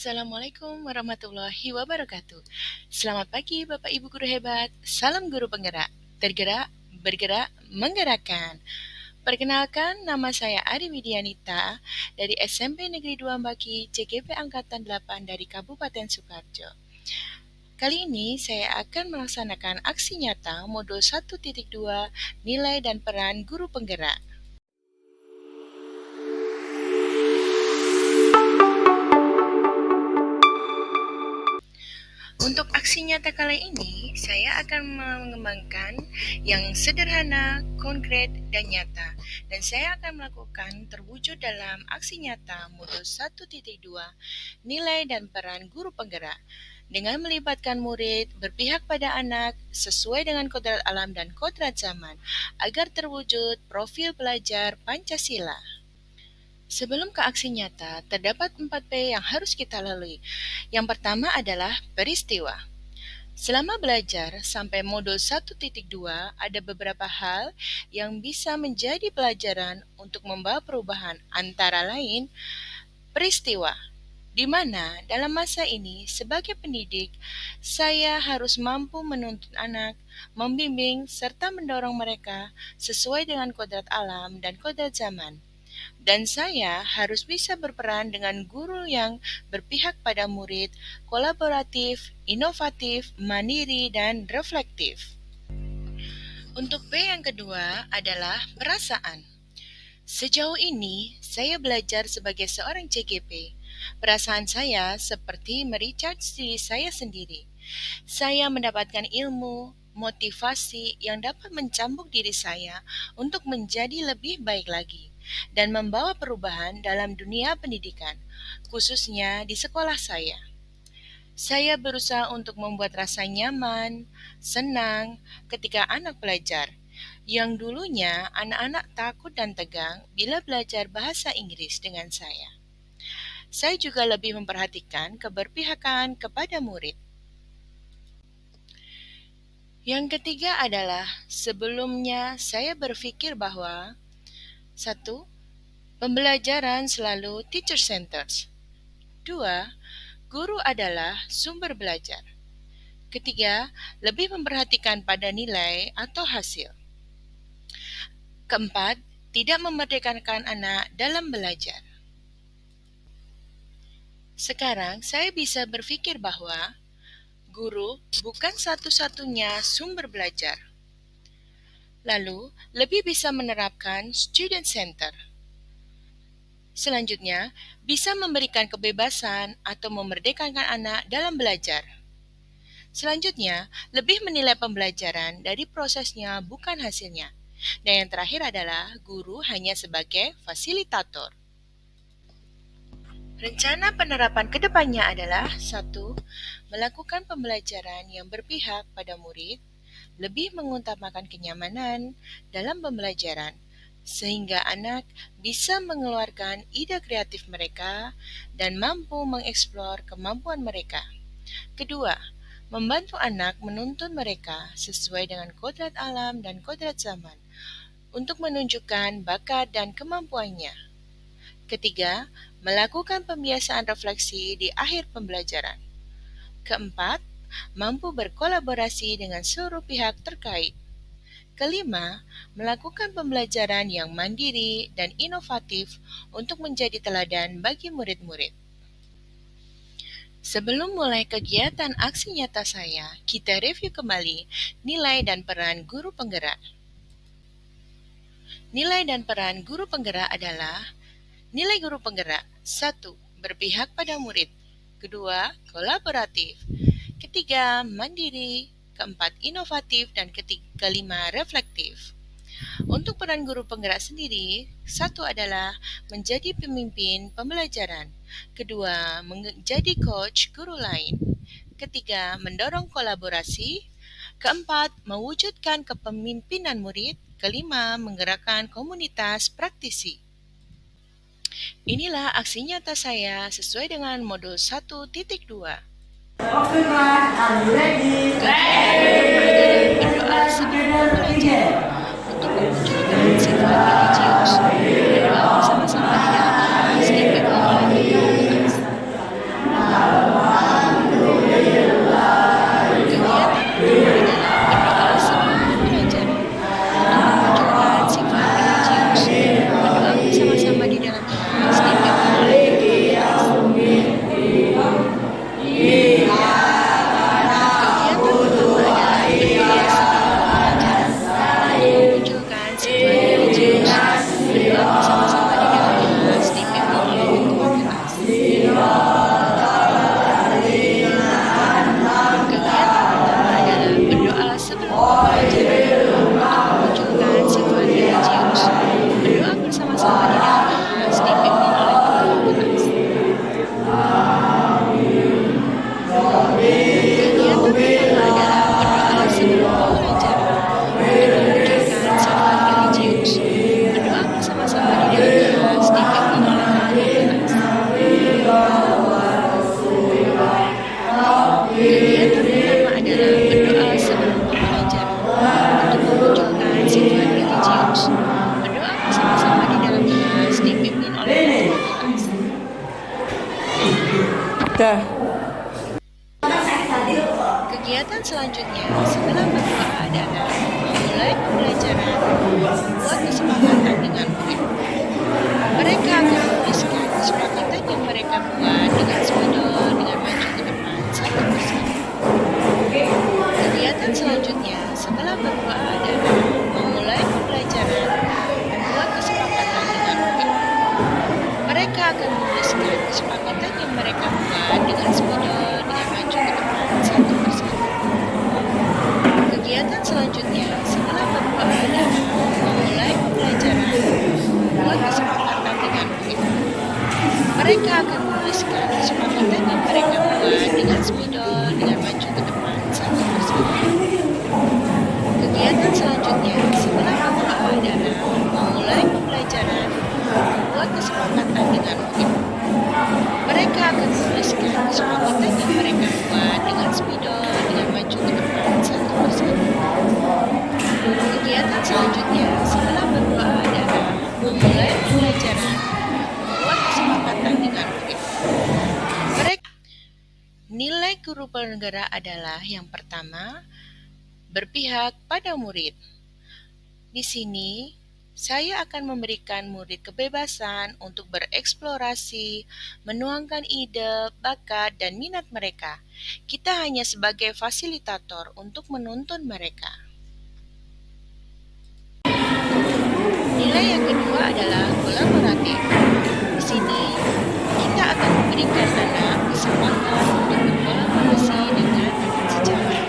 Assalamualaikum warahmatullahi wabarakatuh. Selamat pagi Bapak Ibu guru hebat. Salam guru penggerak. Tergerak, bergerak, menggerakkan. Perkenalkan, nama saya Ari Widianita dari SMP Negeri 2 Mbaki, CGP Angkatan 8 dari Kabupaten Sukoharjo. Kali ini saya akan melaksanakan aksi nyata modul 1.2 nilai dan peran guru penggerak. Untuk aksi nyata kali ini, saya akan mengembangkan yang sederhana, konkret, dan nyata. Dan saya akan melakukan terwujud dalam aksi nyata modul 1.2 nilai dan peran guru penggerak dengan melibatkan murid berpihak pada anak sesuai dengan kodrat alam dan kodrat zaman agar terwujud profil pelajar Pancasila. Sebelum ke aksi nyata, terdapat 4P yang harus kita lalui. Yang pertama adalah peristiwa. Selama belajar sampai modul 1.2, ada beberapa hal yang bisa menjadi pelajaran untuk membawa perubahan, antara lain peristiwa, di mana dalam masa ini sebagai pendidik, saya harus mampu menuntun anak, membimbing, serta mendorong mereka sesuai dengan kodrat alam dan kodrat zaman. Dan saya harus bisa berperan dengan guru yang berpihak pada murid, kolaboratif, inovatif, mandiri, dan reflektif. Untuk P yang kedua adalah perasaan. Sejauh ini, saya belajar sebagai seorang CGP. Perasaan saya seperti merecharge diri saya sendiri. Saya mendapatkan ilmu, motivasi yang dapat mencambuk diri saya untuk menjadi lebih baik lagi dan membawa perubahan dalam dunia pendidikan, khususnya di sekolah saya. Saya berusaha untuk membuat rasa nyaman, senang ketika anak belajar. Yang dulunya anak-anak takut dan tegang bila belajar bahasa Inggris dengan saya. Saya juga lebih memperhatikan keberpihakan kepada murid. Yang ketiga adalah sebelumnya saya berpikir bahwa 1. Pembelajaran selalu teacher-centered. 2. Guru adalah sumber belajar. Ketiga, lebih memperhatikan pada nilai atau hasil. Keempat, tidak memerdekakan anak dalam belajar. Sekarang saya bisa berpikir bahwa guru bukan satu-satunya sumber belajar. Lalu, lebih bisa menerapkan student center. Selanjutnya, bisa memberikan kebebasan atau memerdekakan anak dalam belajar. Selanjutnya, lebih menilai pembelajaran dari prosesnya bukan hasilnya. Dan yang terakhir adalah guru hanya sebagai fasilitator. Rencana penerapan kedepannya adalah 1. Melakukan pembelajaran yang berpihak pada murid, lebih mengutamakan kenyamanan dalam pembelajaran, sehingga anak bisa mengeluarkan ide kreatif mereka dan mampu mengeksplor kemampuan mereka. Kedua, membantu anak menuntun mereka sesuai dengan kodrat alam dan kodrat zaman untuk menunjukkan bakat dan kemampuannya. Ketiga, melakukan pembiasaan refleksi di akhir pembelajaran. Keempat, mampu berkolaborasi dengan seluruh pihak terkait. Kelima, melakukan pembelajaran yang mandiri dan inovatif untuk menjadi teladan bagi murid-murid. Sebelum mulai kegiatan aksi nyata saya, kita review kembali nilai dan peran guru penggerak. Nilai dan peran guru penggerak adalah nilai guru penggerak. 1. Berpihak pada murid. 2. Kolaboratif. 3. Mandiri. 4. Inovatif. Dan kelima, reflektif. Untuk peran guru penggerak sendiri, 1 adalah menjadi pemimpin pembelajaran. 2. Menjadi coach guru lain. 3. Mendorong kolaborasi. 4. Mewujudkan kepemimpinan murid. 5. Menggerakkan komunitas praktisi. Inilah aksi nyata saya sesuai dengan modul 1.2. Okay, class, are you ready? Berdoa sebelum belajar untuk memunculkan sifat religius. Berdoa bersama-sama ya, meski berdoa keras. Dah. Kegiatan selanjutnya setelah berdoa adalah memulai pembelajaran membuat kesepakatan dengan murid. Mereka akan menuliskan kesepakatan yang mereka buat dengan spidol dengan maju ke depan satu persatu. Kegiatan selanjutnya setelah berdoa adalah memulai pembelajaran membuat kesepakatan dengan murid. Mereka akan menuliskan kesepakatan yang mereka buat dengan spidol dengan maju ke depan satu persatu. Kegiatan selanjutnya setelah berdoa adalah memulai pembelajaran membuat kesepakatan dengan murid. Mereka akan menuliskan kesepakatan yang mereka buat dengan spidol dengan maju ke depan satu persatu. Kegiatan selanjutnya setelah berdoa adalah memulai pembelajaran membuat kesepakatan dengan murid. Mereka akan menuliskan kesepakatan yang mereka buat dengan spidol dengan maju ke depan satu persatu. Kegiatan selanjutnya setelah berdoa adalah memulai pembelajaran membuat kesepakatan dengan murid. Nilai guru penggerak adalah yang pertama, berpihak pada murid. Di sini, saya akan memberikan murid kebebasan untuk bereksplorasi, menuangkan ide, bakat, dan minat mereka. Kita hanya sebagai fasilitator untuk menuntun mereka. Nilai yang kedua adalah kolaboratif. Di sini, kita akan memberikan anak kesempatan untuk berkolaborasi dengan rekan sejawat,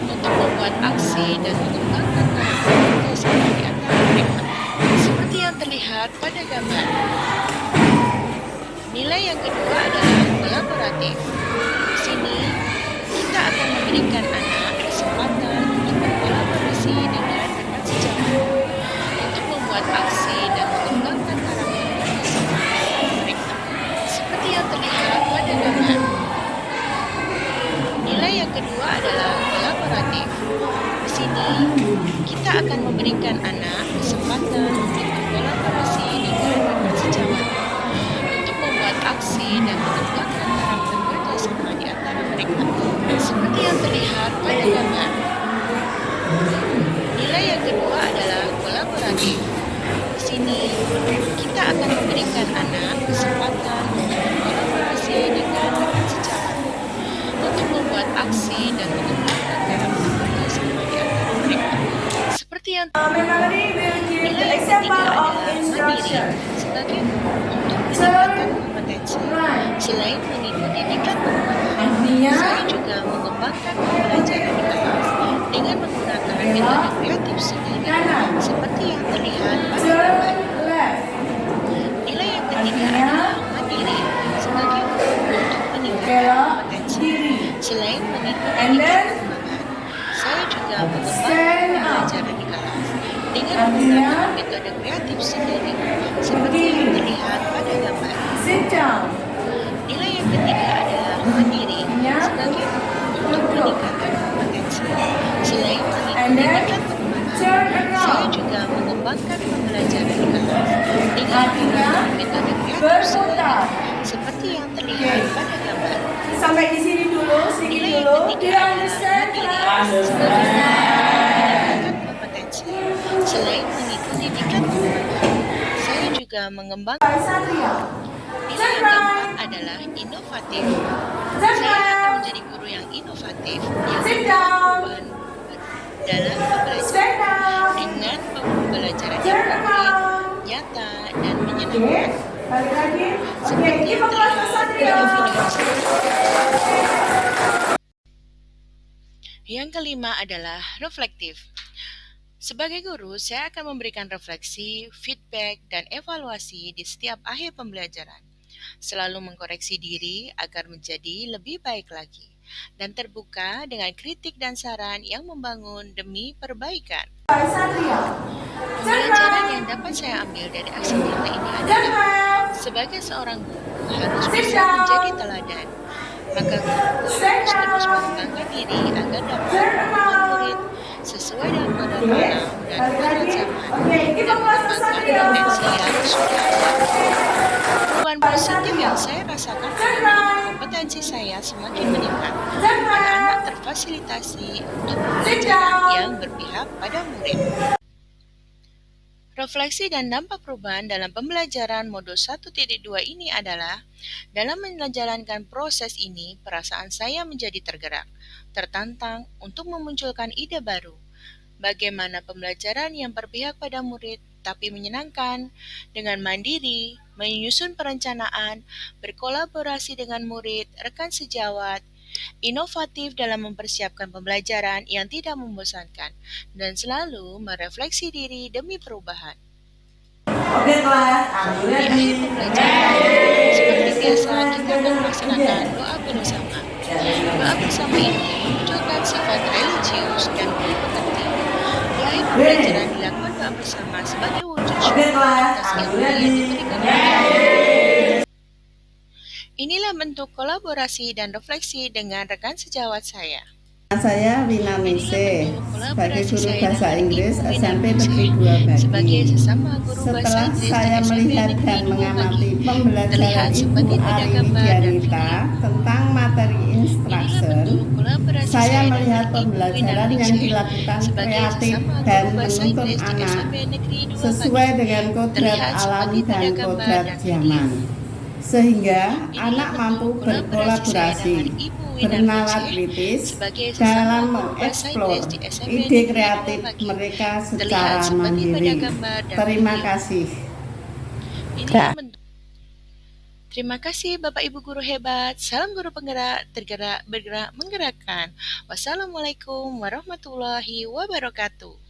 untuk membuat aksi dan mengembangkan karakter kerjasama di antara mereka, seperti yang terlihat pada gambar. Nilai yang kedua adalah kolaboratif. Di sini, kita akan memberikan anak kesempatan untuk berkolaborasi dengan rekan sejawat, untuk membuat aksi dan mengembangkan karakter kerjasama di antara mereka, seperti yang terlihat pada gambar. Nilai yang kedua adalah kolaboratif. Di sini, kita akan memberikan anak kesempatan untuk berkolaborasi dengan rekan sejawat, untuk membuat aksi dan mengembangkan karakter kerjasama di antara mereka, seperti yang terlihat pada gambar. Nilai yang kedua adalah kolaboratif. Di sini, kita akan memberikan anak kesempatan untuk berkolaborasi dengan rekan sejawat, untuk membuat aksi dan mengembangkan karakter kerjasama di antara mereka, seperti yang nilai yang ketiga adalah mandiri sebagai untuk meningkatkan kompetensi. Selain mengikuti diklat pengembangan, saya juga mengembangkan pembelajaran di kelas dengan menggunakan metode kreatif sendiri, seperti yang terlihat pada gambar. Nilai yang ketiga adalah mandiri sebagai untuk meningkatkan kompetensi. Selain mengikuti diklat pengembangan, saya juga mengembangkan pembelajaran di kelas dengan menggunakan metode kreatif sendiri, seperti yang terlihat pada gambar. Nilai yang ketiga adalah mandiri sebagai untuk meningkatkan kompetensi. Selain mengikuti diklat pengembangan, saya juga mengembangkan pembelajaran di kelas dengan menggunakan metode kreatif sendiri, seperti yang terlihat pada gambar. Sampai di sini dulu, sedikit Nilai dulu. yang Do ketiga you adalah mandiri sebagai meningkatkan kompetensi. Selain mengikuti diklat pengembangan, saya juga mengembangkan. Nilai yang keempat adalah inovatif. Saya akan menjadi guru yang inovatif yang membawa perubahan dalam pembelajaran dengan pembelajaran yang konkret, nyata, dan menyenangkan. Balik lagi. Seperti yang terlihat pada video selanjutnya. Yang kelima adalah reflektif. Sebagai guru, saya akan memberikan refleksi, feedback, dan evaluasi di setiap akhir pembelajaran. Selalu mengkoreksi diri agar menjadi lebih baik lagi, dan terbuka dengan kritik dan saran yang membangun demi perbaikan. Pembelajaran yang dapat saya ambil dari aksi nyata ini adalah sebagai seorang guru harus bisa menjadi teladan. Maka guru harus terus mengembangkan diri agar dapat membangun murid sesuai dengan modal alam dan modal zaman dan mengembangkan potensi yang sudah ada. Perubahan positif yang saya rasakan adalah kompetensi kompetensi saya semakin meningkat. Zebra. Anak-anak terfasilitasi untuk Sit pembelajaran down. yang berpihak pada murid. Refleksi dan dampak perubahan dalam pembelajaran modul 1.2 ini adalah, dalam menjalankan proses ini, perasaan saya menjadi tergerak, tertantang untuk memunculkan ide baru. Bagaimana pembelajaran yang berpihak pada murid tapi menyenangkan, dengan mandiri, menyusun perencanaan, berkolaborasi dengan murid, rekan sejawat, inovatif dalam mempersiapkan pembelajaran yang tidak membosankan, dan selalu merefleksi diri demi perubahan. Oke kelas, aku Di ready. akhir pembelajaran, seperti biasa kita akan melaksanakan doa bersama. Doa bersama ini memunculkan sifat religius dan penuh pengerti. Di akhir pembelajaran dilakukan doa bersama sebagai wujud Oke syukur kelas, atas aku ilmu yang ready. diberikan oleh Allah. Inilah bentuk kolaborasi dan refleksi dengan rekan sejawat saya. Saya Wina Inilah Mise, bentuk sebagai kolaborasi guru saya bahasa dengan Inggris Ibu Wina SMP Mise Negeri 2 sebagai Bagi. sesama guru bahasa Setelah Inggris di saya SMP melihat Negeri dan 2 mengamati Bagi, pembelajaran terlihat Ibu seperti pada Ari gambar dan Widianita video. tentang materi Inilah instruction, bentuk kolaborasi saya saya melihat dengan Ibu Wina pembelajaran yang Mise dilakukan sebagai kreatif sesama dan guru bahasa menuntut Inggris di anak SMP Negeri 2 sesuai Bagi, dengan kodrat terlihat alam seperti pada dan gambar kodrat dan zaman, video. sehingga Inilah anak mampu bentuk kolaborasi saya berkolaborasi, dengan Ibu Wina bernalar Mise kritis sebagai sesama dalam guru bahasa mengeksplor Inggris di SMP ide Negeri 2 kreatif Bagi, mereka terlihat secara seperti pada mandiri. gambar dan Terima video. kasih. Inilah bentuk. Terima kasih Bapak Ibu guru hebat. Salam guru penggerak, tergerak, bergerak, menggerakkan. Wassalamualaikum warahmatullahi wabarakatuh.